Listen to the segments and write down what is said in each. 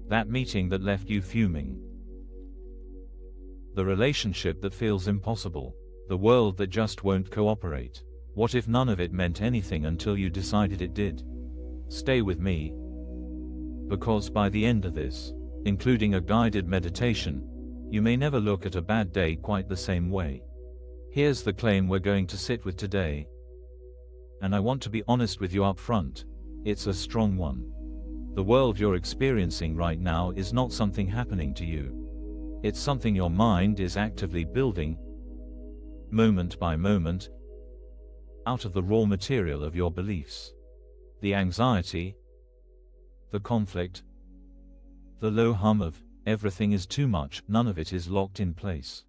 That meeting that left you fuming. The relationship that feels impossible. The world that just won't cooperate. What if none of it meant anything until you decided it did? Stay with me. Because by the end of this, including a guided meditation, you may never look at a bad day quite the same way. Here's the claim we're going to sit with today. And I want to be honest with you up front. It's a strong one. The world you're experiencing right now is not something happening to you. It's something your mind is actively building, moment by moment, out of the raw material of your beliefs. The anxiety, the conflict, the low hum of everything is too much, none of it is locked in place.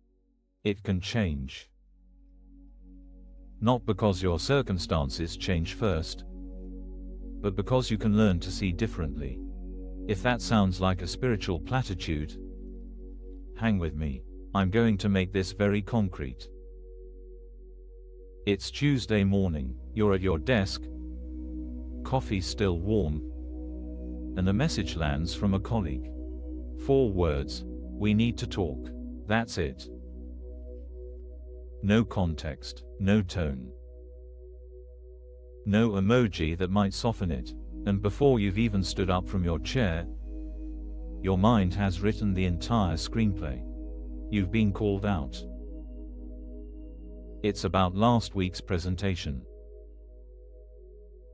It can change. Not because your circumstances change first, but because you can learn to see differently. If that sounds like a spiritual platitude, hang with me. I'm going to make this very concrete. It's Tuesday morning, you're at your desk, coffee still warm, and a message lands from a colleague. 4 words, "We need to talk." That's it. No context, no tone, no emoji that might soften it, and before you've even stood up from your chair, your mind has written the entire screenplay. You've been called out. It's about last week's presentation.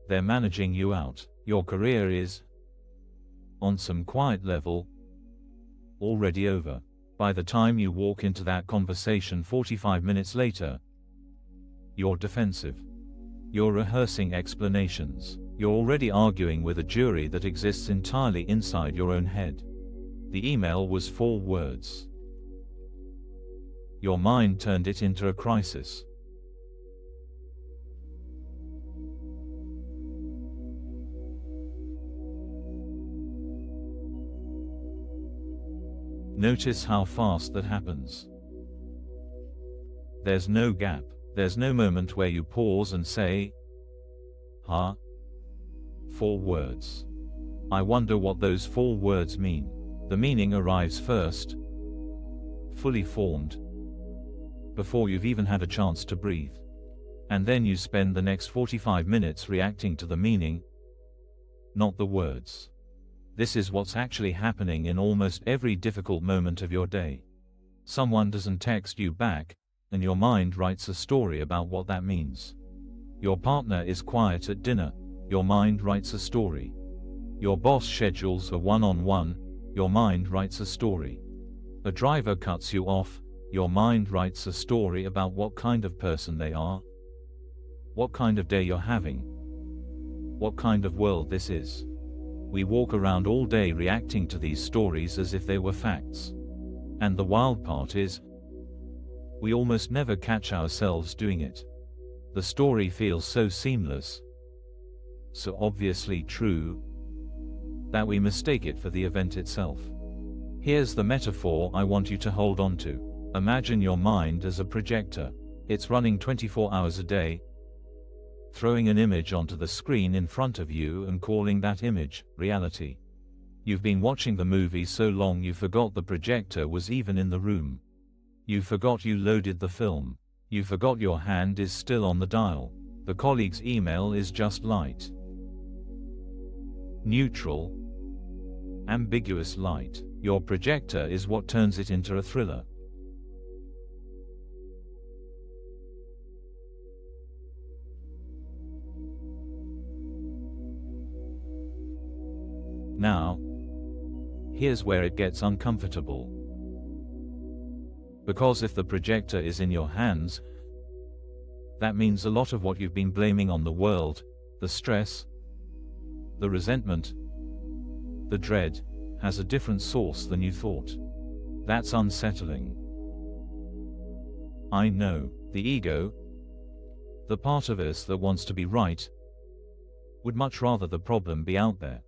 They're managing you out. Your career is, on some quiet level, already over. By the time you walk into that conversation 45 minutes later, you're defensive. You're rehearsing explanations. You're already arguing with a jury that exists entirely inside your own head. The email was 4 words. Your mind turned it into a crisis. Notice how fast that happens. There's no gap. There's no moment where you pause and say, "Huh?" 4 words. I wonder what those 4 words mean. The meaning arrives first, fully formed, before you've even had a chance to breathe. And then you spend the next 45 minutes reacting to the meaning, not the words. This is what's actually happening in almost every difficult moment of your day. Someone doesn't text you back, and your mind writes a story about what that means. Your partner is quiet at dinner, your mind writes a story. Your boss schedules a one-on-one, your mind writes a story. A driver cuts you off, your mind writes a story about what kind of person they are, what kind of day you're having, what kind of world this is. We walk around all day reacting to these stories as if they were facts. And the wild part is, we almost never catch ourselves doing it. The story feels so seamless, so obviously true, that we mistake it for the event itself. Here's the metaphor I want you to hold on to. Imagine your mind as a projector. It's running 24 hours a day, throwing an image onto the screen in front of you and calling that image reality. You've been watching the movie so long you forgot the projector was even in the room. You forgot you loaded the film. You forgot your hand is still on the dial. The colleague's email is just light. Neutral, ambiguous light. Your projector is what turns it into a thriller. Now, here's where it gets uncomfortable. Because if the projector is in your hands, that means a lot of what you've been blaming on the world, the stress, the resentment, the dread, has a different source than you thought. That's unsettling. I know, the ego, the part of us that wants to be right, would much rather the problem be out there.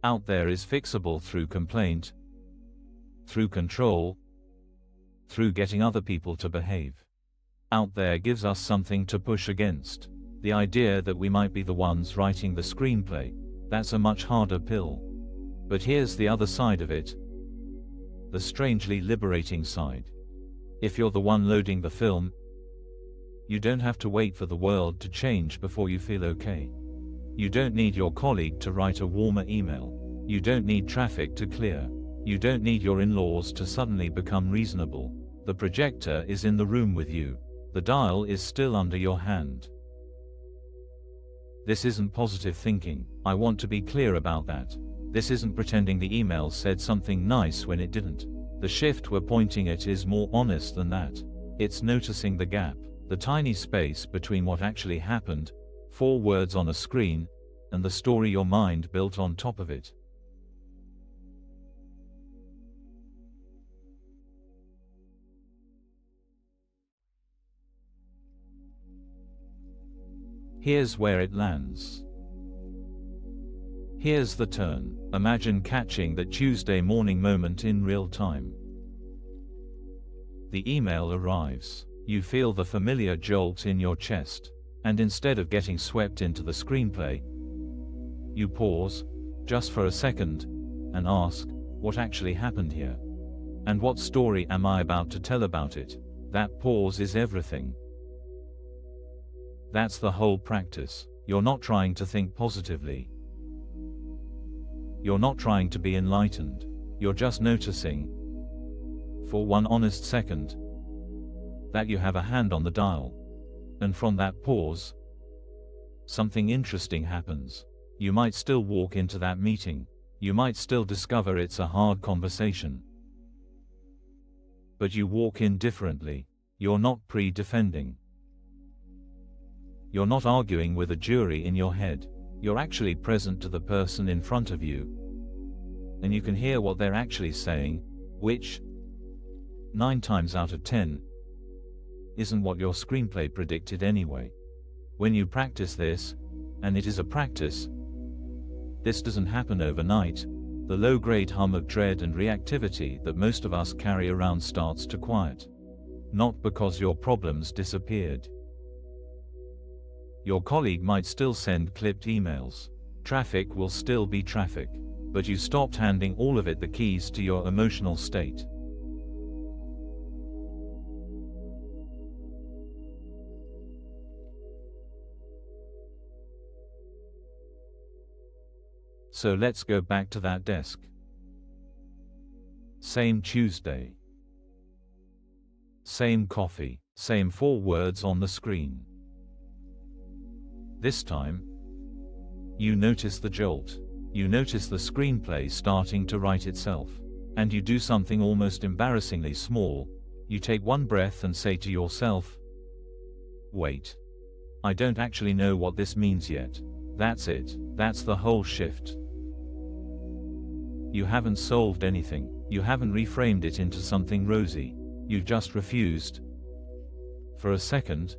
Out there is fixable through complaint, through control, through getting other people to behave. Out there gives us something to push against. The idea that we might be the ones writing the screenplay, that's a much harder pill. But here's the other side of it. The strangely liberating side. If you're the one loading the film, you don't have to wait for the world to change before you feel okay. You don't need your colleague to write a warmer email. You don't need traffic to clear. You don't need your in-laws to suddenly become reasonable. The projector is in the room with you. The dial is still under your hand. This isn't positive thinking. I want to be clear about that. This isn't pretending the email said something nice when it didn't. The shift we're pointing at is more honest than that. It's noticing the gap, the tiny space between what actually happened, 4 words on a screen, and the story your mind built on top of it. Here's where it lands. Here's the turn. Imagine catching that Tuesday morning moment in real time. The email arrives. You feel the familiar jolt in your chest. And instead of getting swept into the screenplay, you pause, just for a second, and ask, what actually happened here? And what story am I about to tell about it? That pause is everything. That's the whole practice. You're not trying to think positively. You're not trying to be enlightened. You're just noticing, for one honest second, that you have a hand on the dial. And from that pause, something interesting happens. You might still walk into that meeting. You might still discover it's a hard conversation. But you walk in differently. You're not pre-defending. You're not arguing with a jury in your head. You're actually present to the person in front of you. And you can hear what they're actually saying, which, 9 times out of 10, isn't what your screenplay predicted anyway. When you practice this, and it is a practice, this doesn't happen overnight, the low-grade hum of dread and reactivity that most of us carry around starts to quiet. Not because your problems disappeared. Your colleague might still send clipped emails. Traffic will still be traffic. But you stopped handing all of it the keys to your emotional state. So let's go back to that desk. Same Tuesday. Same coffee. Same 4 words on the screen. This time, you notice the jolt. You notice the screenplay starting to write itself. And you do something almost embarrassingly small. You take one breath and say to yourself, wait. I don't actually know what this means yet. That's it. That's the whole shift. You haven't solved anything. You haven't reframed it into something rosy. You've just refused, for a second,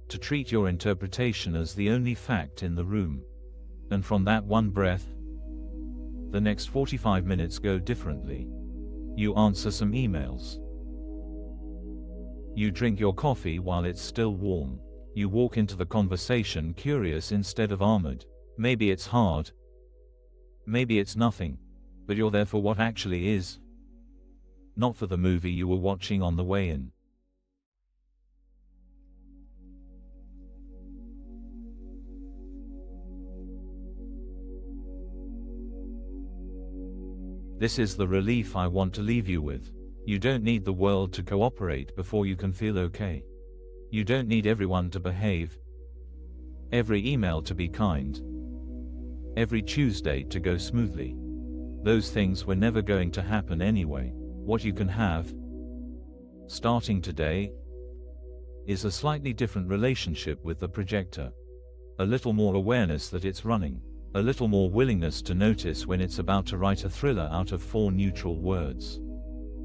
to treat your interpretation as the only fact in the room. And from that one breath, the next 45 minutes go differently. You answer some emails. You drink your coffee while it's still warm. You walk into the conversation curious instead of armored. Maybe it's hard. Maybe it's nothing. But you're there for what actually is. Not for the movie you were watching on the way in. This is the relief I want to leave you with. You don't need the world to cooperate before you can feel okay. You don't need everyone to behave, every email to be kind, every Tuesday to go smoothly. Those things were never going to happen anyway. What you can have, starting today, is a slightly different relationship with the projector. A little more awareness that it's running. A little more willingness to notice when it's about to write a thriller out of 4 neutral words.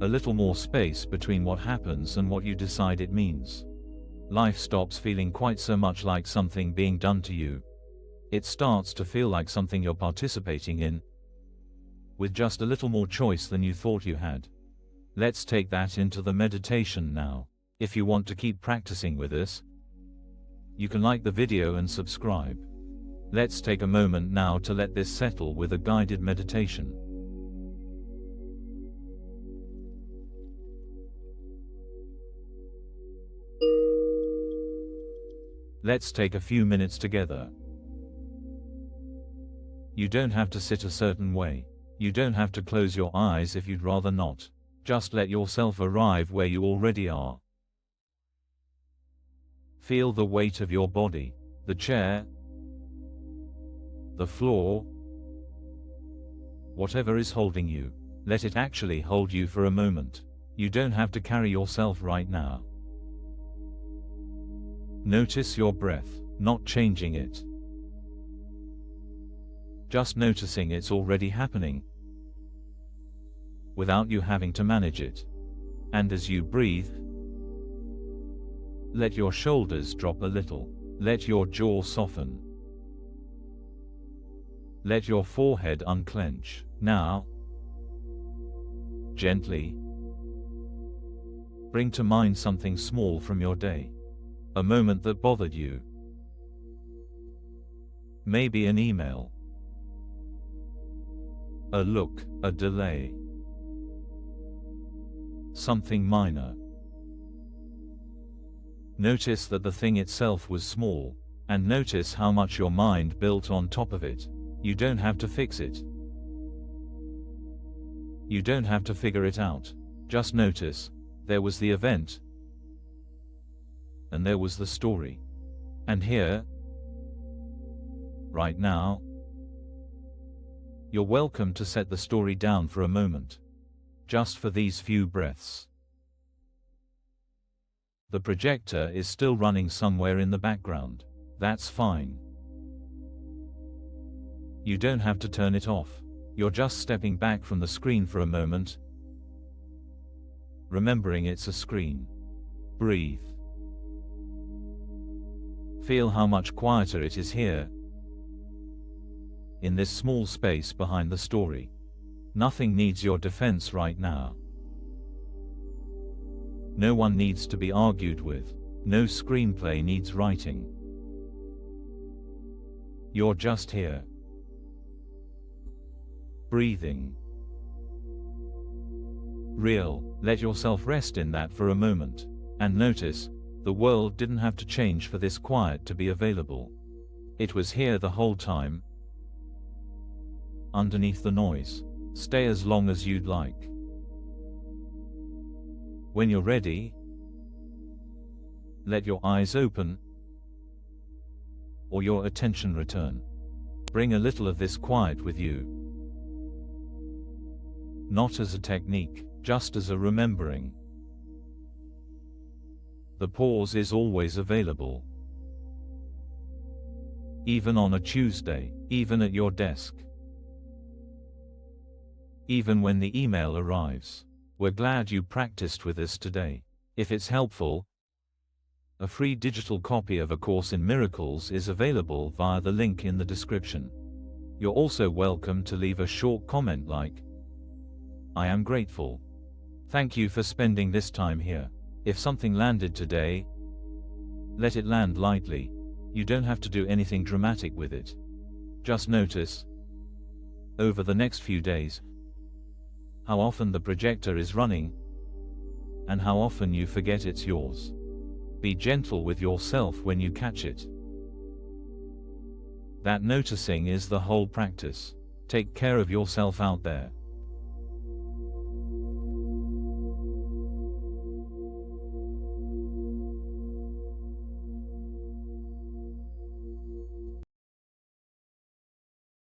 A little more space between what happens and what you decide it means. Life stops feeling quite so much like something being done to you. It starts to feel like something you're participating in, with just a little more choice than you thought you had. Let's take that into the meditation now. If you want to keep practicing with us, you can like the video and subscribe. Let's take a moment now to let this settle with a guided meditation. Let's take a few minutes together. You don't have to sit a certain way. You don't have to close your eyes if you'd rather not. Just let yourself arrive where you already are. Feel the weight of your body, the chair, the floor, whatever is holding you. Let it actually hold you for a moment. You don't have to carry yourself right now. Notice your breath, not changing it. Just noticing it's already happening, without you having to manage it. And as you breathe, let your shoulders drop a little. Let your jaw soften. Let your forehead unclench. Now, gently, bring to mind something small from your day. A moment that bothered you. Maybe an email, a look, a delay, something minor. Notice that the thing itself was small, and notice how much your mind built on top of it. You don't have to fix it. You don't have to figure it out. Just notice, there was the event, and there was the story. And here, right now, you're welcome to set the story down for a moment. Just for these few breaths. The projector is still running somewhere in the background. That's fine. You don't have to turn it off. You're just stepping back from the screen for a moment, remembering it's a screen. Breathe. Feel how much quieter it is here, in this small space behind the story. Nothing needs your defense right now. No one needs to be argued with. No screenplay needs writing. You're just here. Breathing. Real. Let yourself rest in that for a moment. And notice, the world didn't have to change for this quiet to be available. It was here the whole time, underneath the noise. Stay as long as you'd like. When you're ready, let your eyes open, or your attention return. Bring a little of this quiet with you. Not as a technique, just as a remembering. The pause is always available. Even on a Tuesday, even at your desk. Even when the email arrives. We're glad you practiced with us today. If it's helpful, a free digital copy of A Course in Miracles is available via the link in the description. You're also welcome to leave a short comment like, "I am grateful. Thank you for spending this time here." If something landed today, let it land lightly. You don't have to do anything dramatic with it. Just notice, over the next few days, how often the projector is running, and how often you forget it's yours. Be gentle with yourself when you catch it. That noticing is the whole practice. Take care of yourself out there.